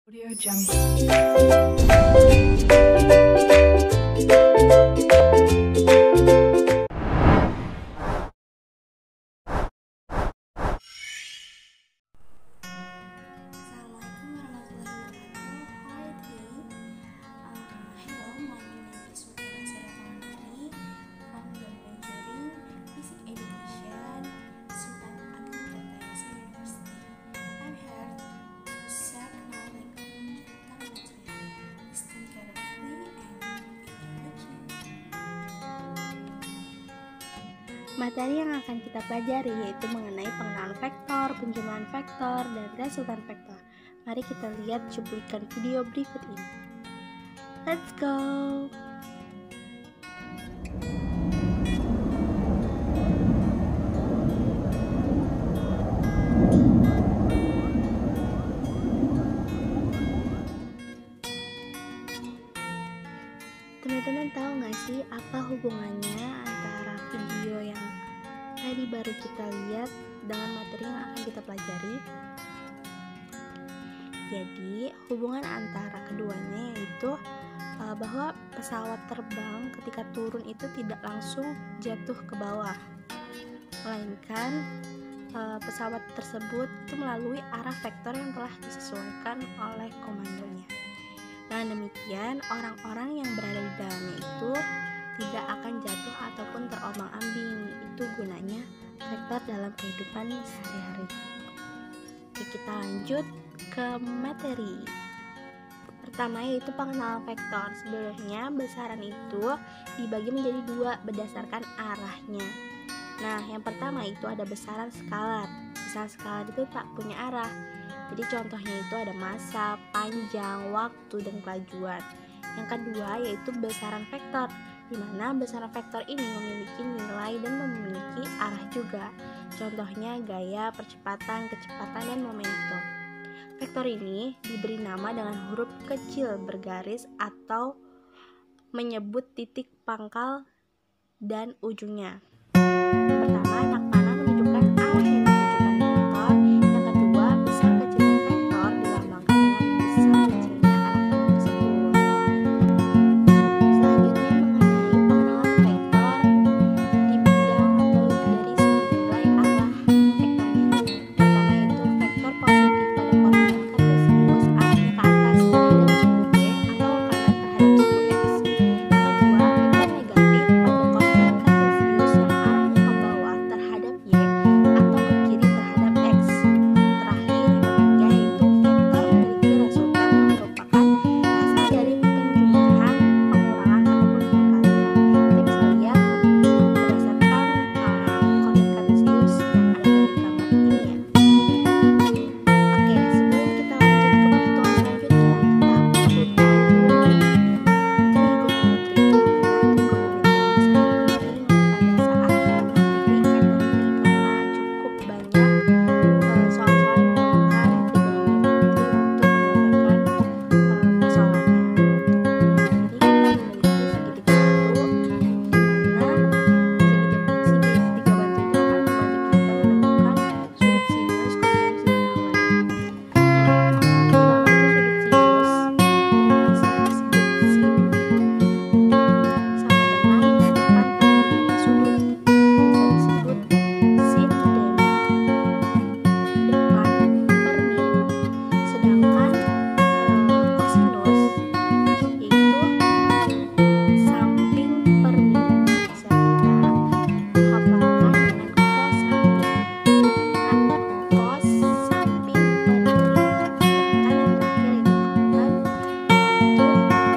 Audio Jungle. Assalamualaikum warahmatullahi wabarakatuh. Hello, my name is Sutera Seravanandari from the majoring Physics Education, Sultan Agricultural University. I'm here to share knowledge on technology, listen carefully and enjoy. Materi yang akan kita pelajari yaitu mengenai pengenalan vektor, penjumlahan vektor, dan resultan vektor. Mari kita lihat cuplikan video berikut ini. Let's go! Teman-teman tahu nggak sih apa hubungannya antara video yang tadi baru kita lihat dengan materi yang akan kita pelajari? Jadi hubungan antara keduanya yaitu bahwa pesawat terbang ketika turun itu tidak langsung jatuh ke bawah, melainkan pesawat tersebut itu melalui arah vektor yang telah disesuaikan oleh komandonya. Dengan demikian, orang-orang yang berada di dalamnya itu tidak akan jatuh ataupun terombang-ambing. Itu gunanya vektor dalam kehidupan sehari-hari. Oke, kita lanjut ke materi. Pertama yaitu pengenalan vektor. Sebenarnya besaran itu dibagi menjadi dua berdasarkan arahnya. Nah, yang pertama itu ada besaran skalar. Besaran skalar itu tak punya arah. Jadi contohnya itu ada massa, panjang, waktu, dan kelajuan. Yang kedua yaitu besaran vektor, di mana besaran vektor ini memiliki nilai dan memiliki arah juga. Contohnya gaya, percepatan, kecepatan, dan momentum. Vektor ini diberi nama dengan huruf kecil bergaris atau menyebut titik pangkal dan ujungnya. Yang pertama, anak panah menunjukkan arah yang ditunjukkan vektor. Yang kedua, besar kecilnya vektor dilambangkan dengan besar kecilnya anak panah tersebut. Selanjutnya mengenai pengenalan vektor di bidang atau dari segi nilai arah vektornya. Pertama yaitu vektor positif pada koordinat kartesius arahnya ke atas terhadap suku y atau kanan terhadap suku x. Yang kedua, vektor negatif pada koordinat kartesius yang arahnya ke bawah terhadap y atau ke kiri terhadap x. Terakhir, yang ketiga yaitu vektor memiliki resultan yang merupakan hasil dari penjumlahan, pengurangan, ataupun pengkalian. Kita bisa lihat berdasarkan koordinat kartesius yang ada di gambar ini ya. Oke, sebelum kita lanjut ke perhitungan selanjutnya, kita perlu tahu dulu trigonometri itu gimana. Trigonometri ini sangat penting pada saat materi academic karena cukup banyak soal-soal yang menggunakan trigonometri untuk menyelesaikan persoalannya. Jadi kita memiliki segitiga satu, di mana segitiga bantu ini akan membantu kita menemukan sudut sinus, kosinus, dan tan. Pertama itu sudut sinus, bisa disebut sin, sama dengan depan per 5 sudut, bisa disebut sin dem. Depan per min. Sedangkan kosinus yaitu samping per min. Bisa kita hafalkan dengan cos samping dengan cos samping per min. Sedangkan yang terakhir yang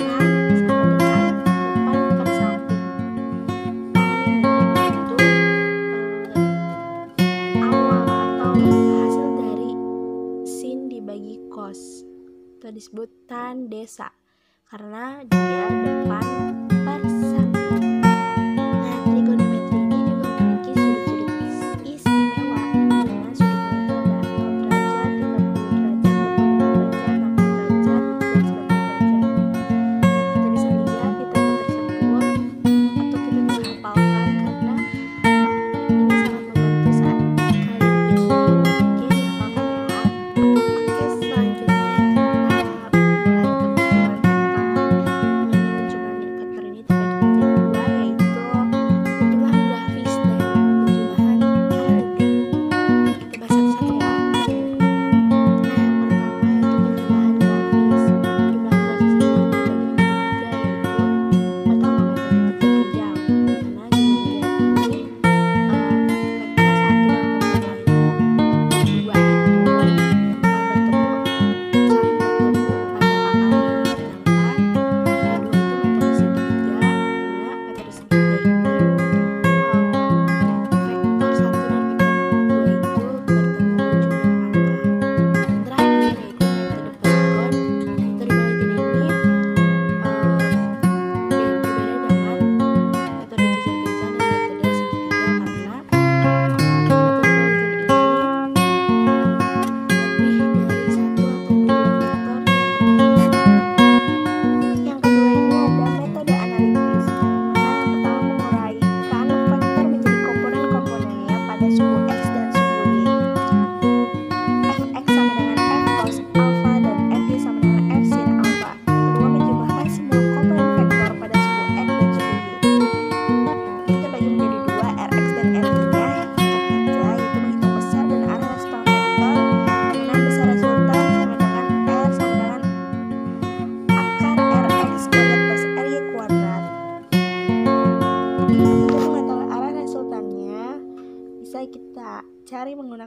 dihafalkan itu tan sama dengan depan per samping. Tan ini itu awal atau hasil dari sin dibagi cos. Itu disebut tan desa karena dia depan per samping. Nah, trigonometri ini juga memiliki sudut-sudut istimewa, di mana sudutnya itu ada 0 derajat, 30 derajat, 60 derajat, 60 derajat, dan 90 derajat. Kita bisa lihat di tabel tersebut atau kita bisa hafalkan karena ini sangat membantu saat kalian ingin. Oke, dihafalkan ya. Oke, selanjutnya kita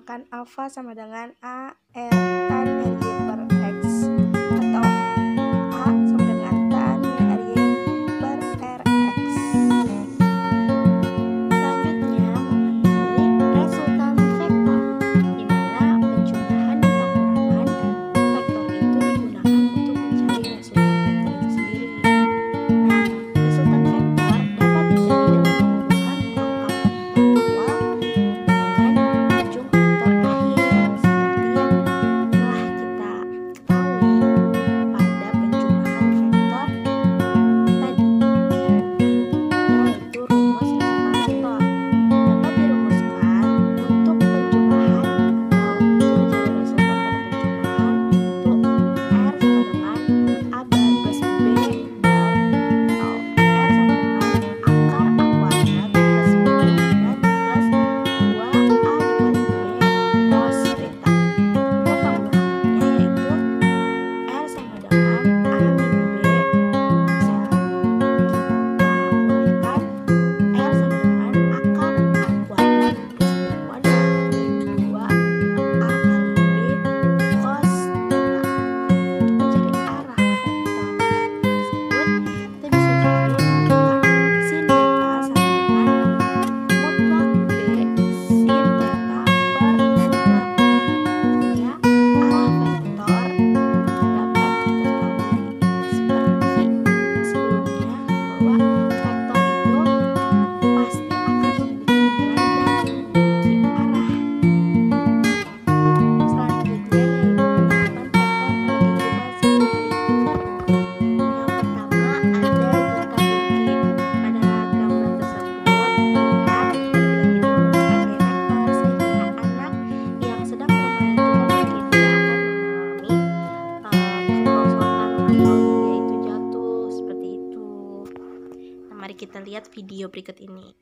menggunakan alfa sama dengan A tan RY per X atau A sama dengan tan RY per Rx. Selanjutnya mengenai resultan vektor, di mana penjumlahan dan pengurangan vektor itu digunakan untuk mencari resultan vektor itu sendiri. Nah, resultan vektor dapat dicari dengan menghubungkan perangkat vektor awal dengan ujung vektor akhir seperti yang telah kita ketahui pada penjumlahan vektor tadi, yaitu rumus resultan vektor. Dapat dirumuskan untuk penjumlahan atau untuk mencari resultan pada penjumlahan itu R sama dengan A bar plus B bar atau R sama dengan akar A kuadrat plus B kuadrat plus 2A dikali B cos beta. Untuk pengurangannya yaitu R sama dengan A min B, bisa kita uraikan R sama dengan akar A kuadrat plus B kuadrat min 2A kali B cos beta. Untuk mencari arah vektor tersebut, kita bisa cari menggunakan sin beta sama dengan mutlak B sin beta per mutlak B, ya arah vektor dapat diketahui seperti sebelumnya bahwa vektor itu pasti akan memiliki nilai dan memiliki arah. Selanjutnya yaitu penerapan vektor pada kehidupan sehari-hari. Yang pertama ada gerakan Burki. Pada gambar tersebut terlihat dibilang ini menggunakan gaya vektor sehingga anak yang sedang bermain dengan Burki tidak akan mengalami kemerosotan atau dia itu jatuh seperti itu. Nah, mari kita lihat video berikut ini.